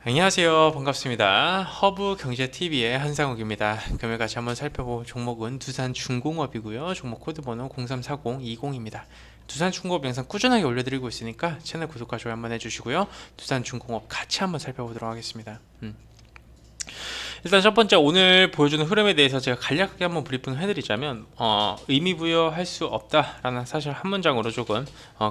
안녕하세요. 반갑습니다. 허브경제TV의 한상욱입니다. 금일 같이 한번 살펴볼 종목은 두산중공업이고요. 종목 코드 번호 034020입니다. 두산중공업 영상 꾸준하게 올려드리고 있으니까 채널 구독과 좋아요 한번 해주시고요. 두산중공업 같이 한번 살펴보도록 하겠습니다. 일단 첫 번째 오늘 보여주는 흐름에 대해서 제가 간략하게 한번 브리핑을 해드리자면 의미부여할 수 없다라는 사실 한 문장으로 조금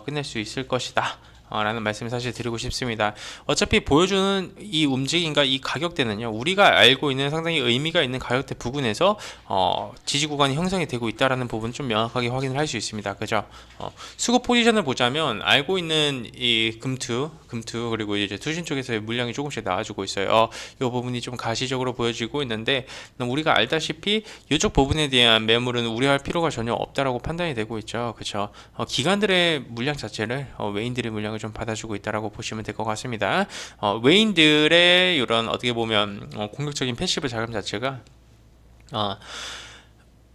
끝낼 수 있을 것이다 라는 말씀을 사실 드리고 싶습니다. 어차피 보여주는 이 움직임과 이 가격대는요, 우리가 알고 있는 상당히 의미가 있는 가격대 부근에서 지지 구간이 형성이 되고 있다라는 부분 좀 명확하게 확인을 할 수 있습니다. 그죠? 수급 포지션을 보자면 알고 있는 이 금투 그리고 이제 투신 쪽에서의 물량이 조금씩 나와주고 있어요. 이 부분이 좀 가시적으로 보여지고 있는데 우리가 알다시피 이쪽 부분에 대한 매물은 우려할 필요가 전혀 없다라고 판단이 되고 있죠. 그렇죠? 기관들의 물량 자체를 외인들의 물량을 좀 받아주고 있다라고 보시면 될 것 같습니다. 외인들의 이런 어떻게 보면 공격적인 패시브 자금 자체가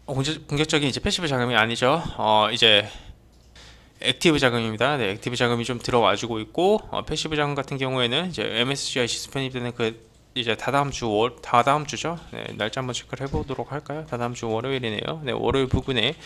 공격적인 이제 패시브 자금이 아니죠. 이제 액티브 자금입니다. 네, 액티브 자금이 좀 들어와주고 있고 패시브 자금 같은 경우에는 이제 MSCI 지수 편입되는 그 이제 다다음 주죠. 네, 날짜 한번 체크를 해보도록 할까요? 다다음 주 월요일이네요. 네, 월요일 부근에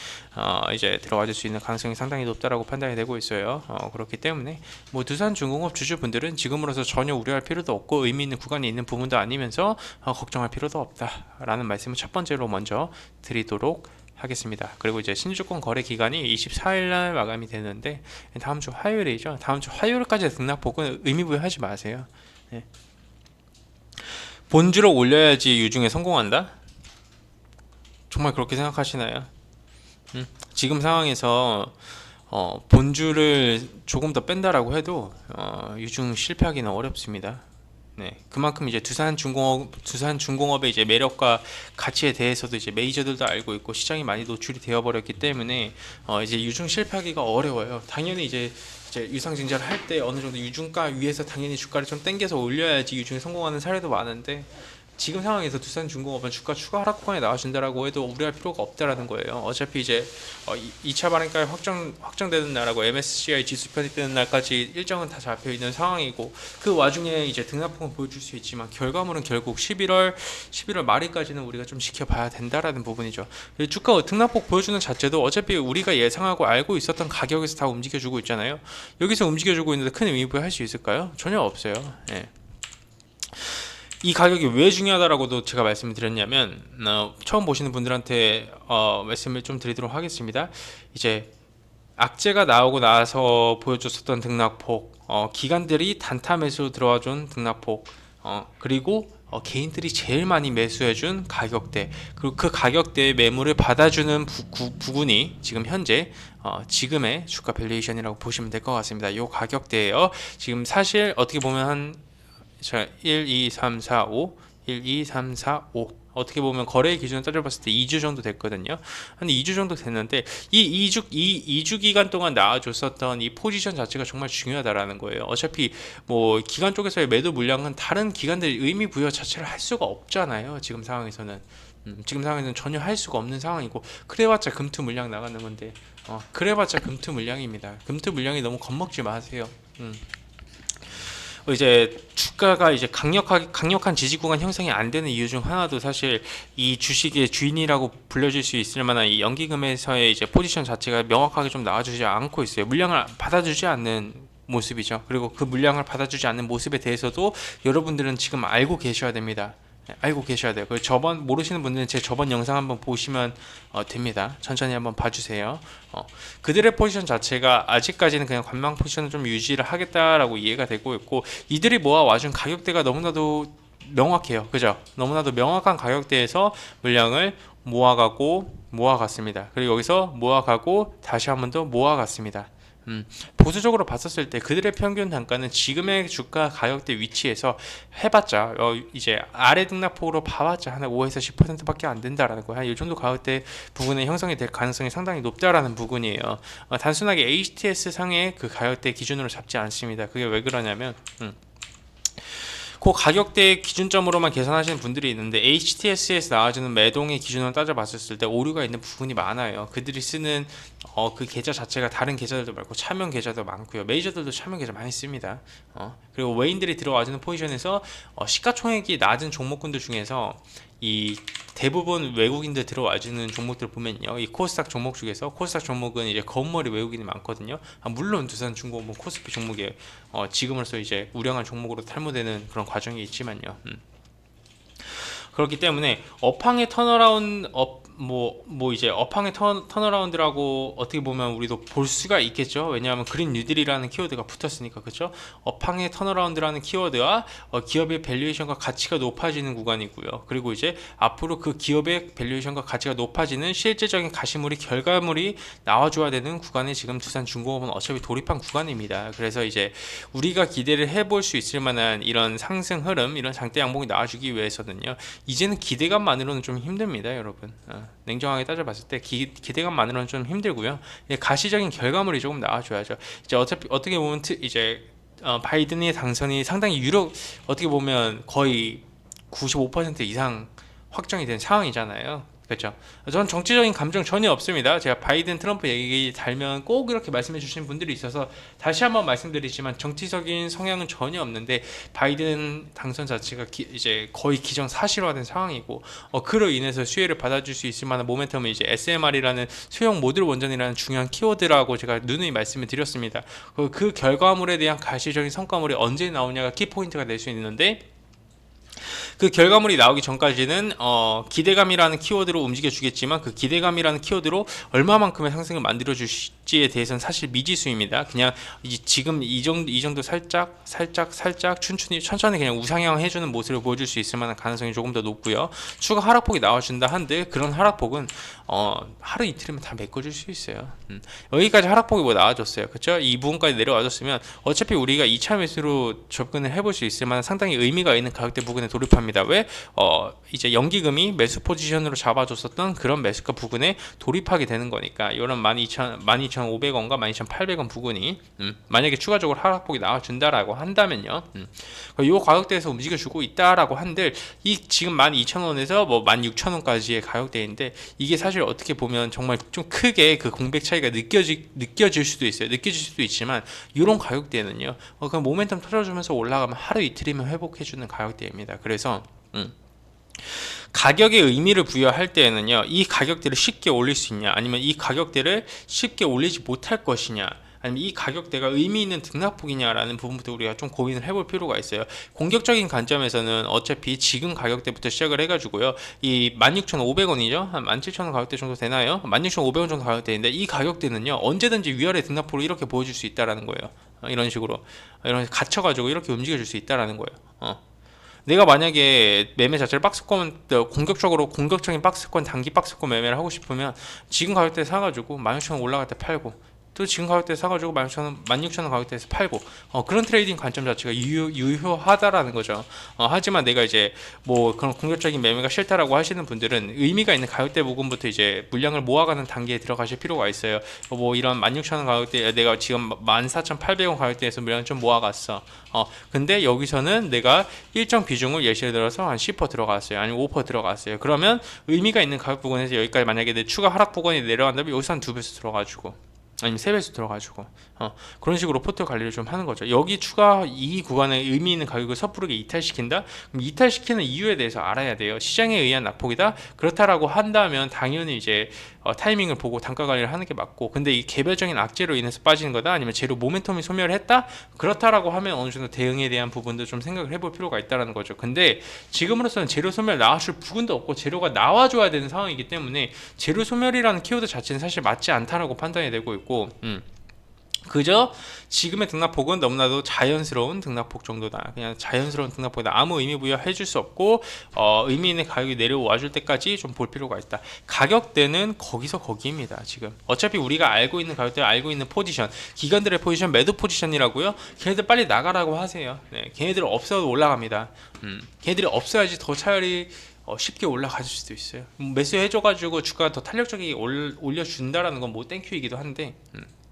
이제 들어와줄 수 있는 가능성이 상당히 높다라고 판단이 되고 있어요. 그렇기 때문에 뭐 두산중공업 주주분들은 지금으로서 전혀 우려할 필요도 없고 의미 있는 구간이 있는 부분도 아니면서 걱정할 필요도 없다라는 말씀을 첫 번째로 먼저 드리도록 하겠습니다. 그리고 이제 신주권 거래 기간이 24일날 마감이 되는데 다음 주 화요일이죠. 다음 주 화요일까지 등락폭은 의미부여하지 마세요. 네. 본주를 올려야지 유중에 성공한다? 정말 그렇게 생각하시나요? 지금 상황에서 본주를 조금 더 뺀다라고 해도 유중 실패하기는 어렵습니다. 네, 그만큼 이제 두산중공업의 이제 매력과 가치에 대해서도 이제 메이저들도 알고 있고 시장이 많이 노출이 되어 버렸기 때문에 이제 유중 실패하기가 어려워요. 당연히 이제 유상증자를 할 때 어느 정도 유중가 위에서 당연히 주가를 좀 당겨서 올려야지 유중에 성공하는 사례도 많은데 지금 상황에서 두산중공업은 주가 추가 하락 구간에 나와준다라고 해도 우려할 필요가 없다라는 거예요. 어차피 이제 2차 발행가에 확정되는 날하고 MSCI 지수 편입되는 날까지 일정은 다 잡혀 있는 상황이고 그 와중에 이제 등락폭은 보여줄 수 있지만 결과물은 결국 11월 말일까지는 우리가 좀 지켜봐야 된다라는 부분이죠. 주가 등락폭 보여주는 자체도 어차피 우리가 예상하고 알고 있었던 가격에서 다 움직여주고 있잖아요. 여기서 움직여주고 있는데 큰 의미 부여할 수 있을까요? 전혀 없어요. 예. 이 가격이 왜 중요하다라고도 제가 말씀을 드렸냐면 처음 보시는 분들한테 말씀을 좀 드리도록 하겠습니다. 이제 악재가 나오고 나서 보여줬었던 등락폭, 기관들이 단타 매수 들어와준 등락폭, 그리고 개인들이 제일 많이 매수해준 가격대, 그리고 그 가격대의 매물을 받아주는 부분이 지금 현재 지금의 주가 밸류에이션이라고 보시면 될 것 같습니다. 이 가격대예요. 지금 사실 어떻게 보면 한 1, 2, 3, 4, 5 1, 2, 3, 4, 5 어떻게 보면 거래의 기준을 따져봤을 때 2주 정도 됐거든요. 한 2주 정도 됐는데 이 2주 기간 동안 나와줬었던 이 포지션 자체가 정말 중요하다라는 거예요. 어차피 뭐 기관 쪽에서의 매도 물량은 다른 기관들이 의미 부여 자체를 할 수가 없잖아요. 지금 상황에서는 전혀 할 수가 없는 상황이고 그래봤자 금투 물량 나가는 건데 그래봤자 금투 물량입니다. 금투 물량이 너무 겁먹지 마세요. 이제 주가가 이제 강력한 지지 구간 형성이 안 되는 이유 중 하나도 사실 이 주식의 주인이라고 불려질 수 있을 만한 이 연기금에서의 이제 포지션 자체가 명확하게 좀 나와주지 않고 있어요. 물량을 받아주지 않는 모습이죠. 그리고 그 물량을 받아주지 않는 모습에 대해서도 여러분들은 지금 알고 계셔야 됩니다. 알고 계셔야 돼요. 그 저번 모르시는 분들은 제 저번 영상 한번 보시면 됩니다. 천천히 한번 봐주세요. 그들의 포지션 자체가 아직까지는 그냥 관망 포지션을 좀 유지를 하겠다라고 이해가 되고 있고 이들이 모아와준 가격대가 너무나도 명확해요. 그죠? 너무나도 명확한 가격대에서 물량을 모아갔습니다. 그리고 여기서 모아가고 다시 한 번 더 모아갔습니다. 보수적으로 봤었을 때 그들의 평균 단가는 지금의 주가 가격대 위치에서 해봤자 이제 아래 등락폭으로 봐봤자 한 5에서 10%밖에 안 된다라는 거야. 이 정도 가격대 부분에 형성이 될 가능성이 상당히 높다라는 부분이에요. 단순하게 HTS 상의 그 가격대 기준으로 잡지 않습니다. 그게 왜 그러냐면 그 가격대 기준점으로만 계산하시는 분들이 있는데 HTS에서 나와주는 매동의 기준을 따져봤을 때 오류가 있는 부분이 많아요. 그들이 쓰는 그 계좌 자체가 다른 계좌들도 많고 차명 계좌도 많고요. 메이저들도 차명 계좌 많이 씁니다. 그리고 외인들이 들어와주는 포지션에서 시가총액이 낮은 종목군들 중에서 이 대부분 외국인들 들어와주는 종목들 보면요, 이 코스닥 종목 중에서 코스닥 종목은 이제 검은머리 외국인이 많거든요. 물론 두산중공업 코스피 종목에 지금으로서 이제 우량한 종목으로 탈모되는 그런 과정이 있지만요. 그렇기 때문에 업황의 턴어라운드 이제 업황의 턴어라운드라고 어떻게 보면 우리도 볼 수가 있겠죠. 왜냐하면 그린 뉴딜이라는 키워드가 붙었으니까. 그렇죠. 업황의 턴어라운드라는 키워드와 기업의 밸류에이션과 가치가 높아지는 구간이고요. 그리고 이제 앞으로 그 기업의 밸류에이션과 가치가 높아지는 실제적인 가시물이 결과물이 나와줘야 되는 구간에 지금 두산중공업은 어차피 돌입한 구간입니다. 그래서 이제 우리가 기대를 해볼 수 있을 만한 이런 상승 흐름, 이런 장대 양봉이 나와주기 위해서는요, 이제는 기대감만으로는 좀 힘듭니다, 여러분. 냉정하게 따져봤을 때 기대감만으로는 좀 힘들고요. 가시적인 결과물이 조금 나와줘야죠. 이제 어떻게 보면 이제 바이든의 당선이 상당히 어떻게 보면 거의 95% 이상 확정이 된 상황이잖아요. 그렇죠. 저는 정치적인 감정 전혀 없습니다. 제가 바이든 트럼프 얘기 달면 꼭 이렇게 말씀해 주시는 분들이 있어서 다시 한번 말씀드리지만 정치적인 성향은 전혀 없는데 바이든 당선 자체가 이제 거의 기정사실화된 상황이고 그로 인해서 수혜를 받아줄 수 있을 만한 모멘텀은 이제 SMR이라는 소형 모듈 원전이라는 중요한 키워드라고 제가 누누이 말씀을 드렸습니다. 그 결과물에 대한 가시적인 성과물이 언제 나오냐가 키포인트가 될 수 있는데, 그 결과물이 나오기 전까지는 기대감이라는 키워드로 움직여 주겠지만, 그 기대감이라는 키워드로 얼마만큼의 상승을 만들어 줄지에 대해서는 사실 미지수입니다. 그냥 지금 이 정도 살짝 천천히 그냥 우상향 해주는 모습을 보여줄 수 있을 만한 가능성이 조금 더 높고요. 추가 하락폭이 나와준다 한들 그런 하락폭은 하루 이틀이면 다 메꿔줄 수 있어요. 여기까지 하락폭이 나와줬어요. 그렇죠? 이 부분까지 내려와줬으면 어차피 우리가 2차 매수로 접근을 해볼 수 있을 만한 상당히 의미가 있는 가격대 부근에 돌입합니다. 왜? 이제 연기금이 매수 포지션으로 잡아줬었던 그런 매수가 부근에 돌입하게 되는 거니까, 이런 12,500원과 12,800원 부근이 만약에 추가적으로 하락폭이 나와준다라고 한다면요, 이 가격대에서 움직여주고 있다라고 한들 이 지금 12,000원에서 16,000원까지의 가격대인데, 이게 사실 어떻게 보면 정말 좀 크게 그 공백 차이가 느껴질 수도 있어요. 느껴질 수도 있지만 이런 가격대는요, 그 모멘텀 터져주면서 올라가면 하루 이틀이면 회복해주는 가격대입니다. 그래서 가격에 의미를 부여할 때에는요, 이 가격대를 쉽게 올릴 수 있냐, 아니면 이 가격대를 쉽게 올리지 못할 것이냐, 아니면 이 가격대가 의미 있는 등락폭이냐라는 부분부터 우리가 좀 고민을 해볼 필요가 있어요. 공격적인 관점에서는 어차피 지금 가격대부터 시작을 해가지고요, 이 16,500원이죠, 한 17,000원 가격대 정도 되나요? 16,500원 정도 가격대인데, 이 가격대는요 언제든지 위아래 등락폭으로 이렇게 보여줄 수 있다라는 거예요. 이런 식으로 갇혀가지고 이렇게 움직여줄 수 있다라는 거예요. 내가 만약에 매매 자체를 공격적인 박스권, 단기 박스권 매매를 하고 싶으면 지금 가격대에 사가지고 16,000원 올라갈 때 팔고, 또 지금 가격대에 사가지고 16,000원 가격대에서 팔고, 그런 트레이딩 관점 자체가 유효하다라는 거죠. 하지만 내가 이제 그런 공격적인 매매가 싫다라고 하시는 분들은 의미가 있는 가격대 부분부터 이제 물량을 모아가는 단계에 들어가실 필요가 있어요. 이런 16,000원 가격대, 내가 지금 14,800원 가격대에서 물량을 좀 모아갔어. 근데 여기서는 내가 일정 비중을 예시를 들어서 한 10% 들어갔어요, 아니면 5% 들어갔어요. 그러면 의미가 있는 가격 부분에서 여기까지 만약에 내 추가 하락 부분이 내려간다면 여기서 한 2배수 들어가지고, 아니면 3배수 들어가지고 그런 식으로 포트 관리를 좀 하는 거죠. 여기 추가 이 구간에 의미 있는 가격을 섣부르게 이탈시킨다? 그럼 이탈시키는 이유에 대해서 알아야 돼요. 시장에 의한 낙폭이다? 그렇다라고 한다면 당연히 이제 타이밍을 보고 단가 관리를 하는 게 맞고, 근데 이 개별적인 악재로 인해서 빠지는 거다, 아니면 재료 모멘텀이 소멸을 했다? 그렇다라고 하면 어느 정도 대응에 대한 부분도 좀 생각을 해볼 필요가 있다는 거죠. 근데 지금으로서는 재료 소멸 나와줄 부분도 없고 재료가 나와줘야 되는 상황이기 때문에 재료 소멸이라는 키워드 자체는 사실 맞지 않다라고 판단이 되고 있고, 그저 지금의 등락폭은 너무나도 자연스러운 등락폭 정도다. 그냥 자연스러운 등락폭이다. 아무 의미 부여해 줄 수 없고 의미 있는 가격이 내려와 줄 때까지 좀 볼 필요가 있다. 가격대는 거기서 거기입니다. 지금 어차피 우리가 알고 있는 가격대, 알고 있는 포지션, 기관들의 포지션, 매도 포지션이라고요. 걔네들 빨리 나가라고 하세요. 네, 걔네들 없어도 올라갑니다. 걔네들이 없어야지 더 차라리 쉽게 올라갈 수도 있어요. 매수해줘가지고 주가가 더 탄력적이게 올려준다라는 건 땡큐이기도 한데,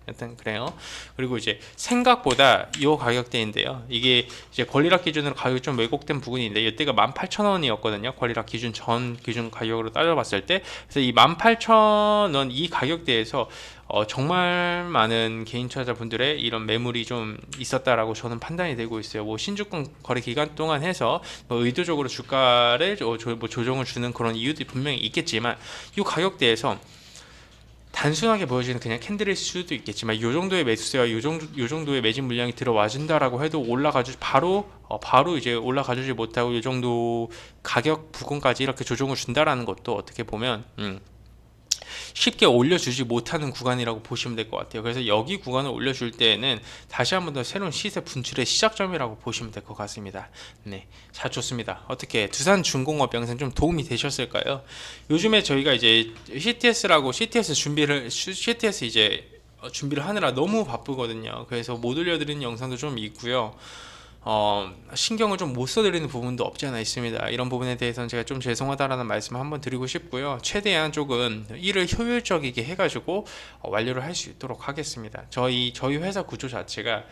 여튼 그래요. 그리고 이제 생각보다 이 가격대인데요, 이게 이제 권리락 기준으로 가격이 좀 왜곡된 부분인데, 이때가 18,000원이었거든요 권리락 기준 가격으로 따져봤을 때. 그래서 이 18,000원 이 가격대에서 정말 많은 개인 투자자분들의 이런 매물이 좀 있었다라고 저는 판단이 되고 있어요. 뭐 신주권 거래 기간 동안 해서 뭐 의도적으로 주가를 뭐 조정을 주는 그런 이유들이 분명히 있겠지만 이 가격대에서 단순하게 보여지는 그냥 캔들일 수도 있겠지만 이 정도의 매수세와 요 정도의 매진 물량이 들어와 준다라고 해도 올라가주 바로 이제 올라가주지 못하고 이 정도 가격 부근까지 이렇게 조정을 준다라는 것도 어떻게 보면 쉽게 올려주지 못하는 구간이라고 보시면 될 것 같아요. 그래서 여기 구간을 올려줄 때에는 다시 한번 더 새로운 시세 분출의 시작점이라고 보시면 될 것 같습니다. 네, 자, 좋습니다. 어떻게 두산중공업 영상 좀 도움이 되셨을까요? 요즘에 저희가 이제 CTS 이제 준비를 하느라 너무 바쁘거든요. 그래서 못 올려드리는 영상도 좀 있고요. 신경을 좀 못 써드리는 부분도 없지 않아 있습니다. 이런 부분에 대해서는 제가 좀 죄송하다라는 말씀을 한번 드리고 싶고요. 최대한 조금 일을 효율적이게 해가지고 완료를 할 수 있도록 하겠습니다. 저희 회사 구조 자체가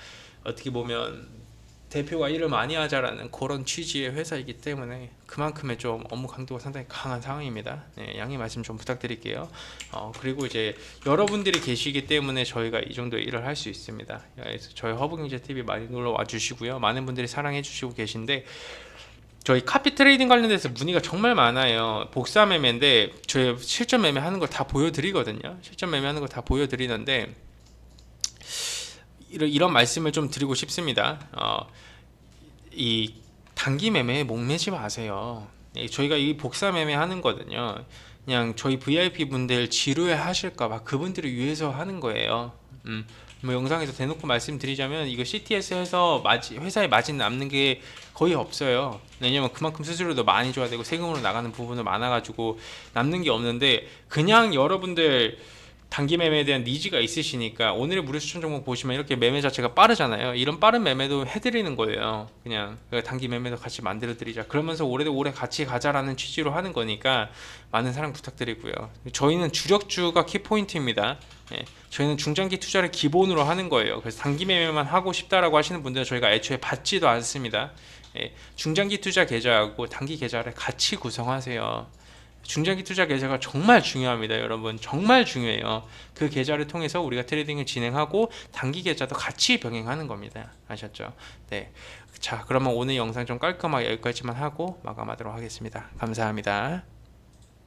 어떻게 보면 대표가 일을 많이 하자라는 그런 취지의 회사이기 때문에 그만큼의 좀 업무 강도가 상당히 강한 상황입니다. 네, 양해 말씀 좀 부탁드릴게요. 그리고 이제 여러분들이 계시기 때문에 저희가 이 정도 일을 할 수 있습니다. 그래서 저희 허브경제TV 많이 놀러 와 주시고요. 많은 분들이 사랑해 주시고 계신데 저희 카피 트레이딩 관련돼서 문의가 정말 많아요. 복사 매매인데 저희 실전 매매 하는 걸 다 보여드리거든요. 실전 매매 하는 걸 다 보여드리는데 이런 말씀을 좀 드리고 싶습니다. 이 단기 매매에 목매지 마세요. 저희가 이 복사 매매 하는 거든요. 그냥 저희 VIP 분들 지루해 하실까봐 그분들을 위해서 하는 거예요. 뭐 영상에서 대놓고 말씀드리자면 이거 CTS에서 회사에 마진 남는 게 거의 없어요. 왜냐면 그만큼 수수료도 많이 줘야 되고 세금으로 나가는 부분도 많아가지고 남는 게 없는데 그냥 여러분들 단기 매매에 대한 니즈가 있으시니까 오늘의 무료 추천 종목 보시면 이렇게 매매 자체가 빠르잖아요. 이런 빠른 매매도 해드리는 거예요. 그냥 단기 매매도 같이 만들어 드리자. 그러면서 오래 같이 가자라는 취지로 하는 거니까 많은 사랑 부탁드리고요. 저희는 주력주가 키포인트입니다. 예, 저희는 중장기 투자를 기본으로 하는 거예요. 그래서 단기 매매만 하고 싶다라고 하시는 분들은 저희가 애초에 받지도 않습니다. 예, 중장기 투자 계좌하고 단기 계좌를 같이 구성하세요. 중장기 투자 계좌가 정말 중요합니다. 여러분 정말 중요해요. 그 계좌를 통해서 우리가 트레이딩을 진행하고 단기 계좌도 같이 병행하는 겁니다. 아셨죠? 네. 자, 그러면 오늘 영상 좀 깔끔하게 여기까지만 하고 마감하도록 하겠습니다. 감사합니다.